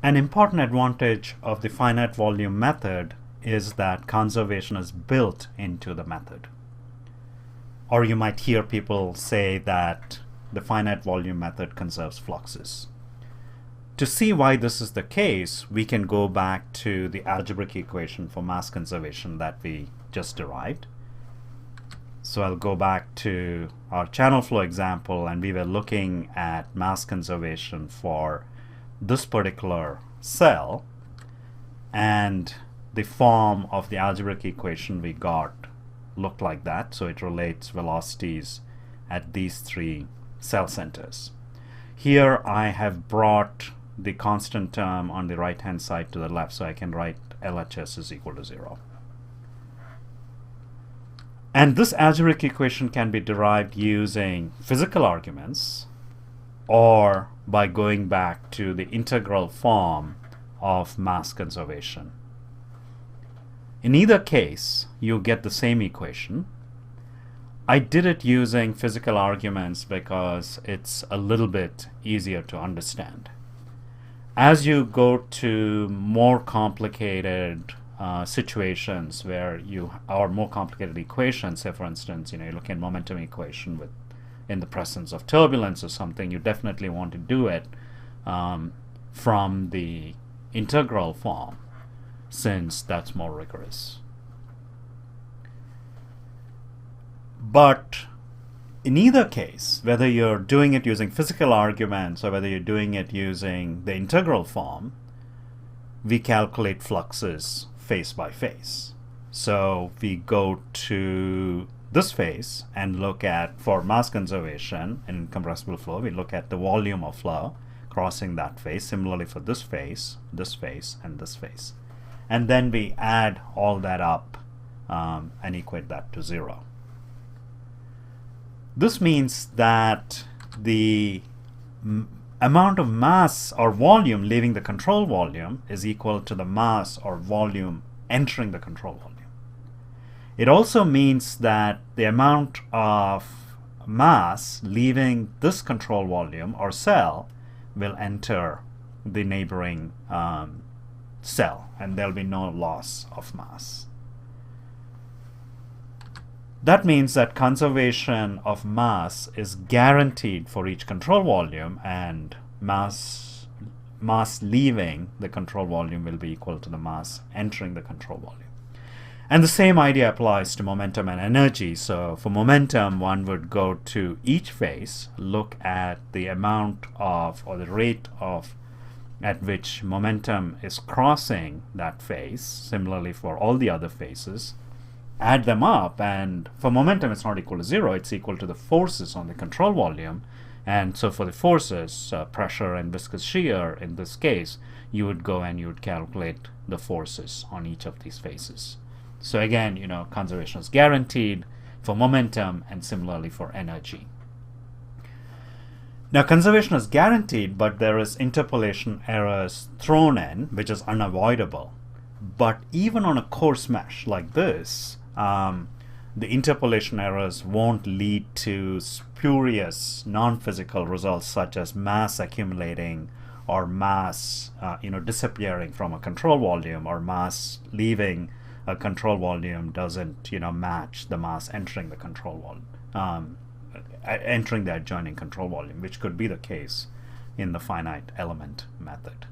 An important advantage of the finite volume method is that conservation is built into the method. Or you might hear people say that the finite volume method conserves fluxes. To see why this is the case, we can go back to the algebraic equation for mass conservation that we just derived. So I'll go back to our channel flow example, and we were looking at mass conservation for this particular cell, and the form of the algebraic equation we got looked like that. So it relates velocities at these three cell centers. Here I have brought the constant term on the right hand side to the left, so I can write LHS is equal to 0. And this algebraic equation can be derived using physical arguments or by going back to the integral form of mass conservation. In either case, you get the same equation. I did it using physical arguments because it's a little bit easier to understand. As you go to more complicated situations where you are more complicated equations, say for instance, you look at momentum equation with in the presence of turbulence or something, you definitely want to do it from the integral form, since that's more rigorous. But in either case, whether you're doing it using physical arguments or whether you're doing it using the integral form, we calculate fluxes phase by phase. So we go to this phase and look at, for mass conservation in compressible flow, we look at the volume of flow crossing that phase. Similarly for this phase, and this phase. And then we add all that up and equate that to 0. This means that the amount of mass or volume leaving the control volume is equal to the mass or volume entering the control volume. It also means that the amount of mass leaving this control volume or cell will enter the neighboring cell, and there'll be no loss of mass. That means that conservation of mass is guaranteed for each control volume, and mass leaving the control volume will be equal to the mass entering the control volume. And the same idea applies to momentum and energy. So for momentum, one would go to each phase, look at the amount of, or the rate of at which momentum is crossing that phase. Similarly for all the other phases, add them up, and for momentum it's not equal to 0, it's equal to the forces on the control volume. And so for the forces, pressure and viscous shear in this case, you would go and you would calculate the forces on each of these phases. So again, conservation is guaranteed for momentum and similarly for energy. Now conservation is guaranteed, but there is interpolation errors thrown in, which is unavoidable. But even on a coarse mesh like this, the interpolation errors won't lead to spurious non-physical results such as mass accumulating or mass disappearing from a control volume, or mass leaving a control volume doesn't match the mass entering the control volume, entering the adjoining control volume, which could be the case in the finite element method.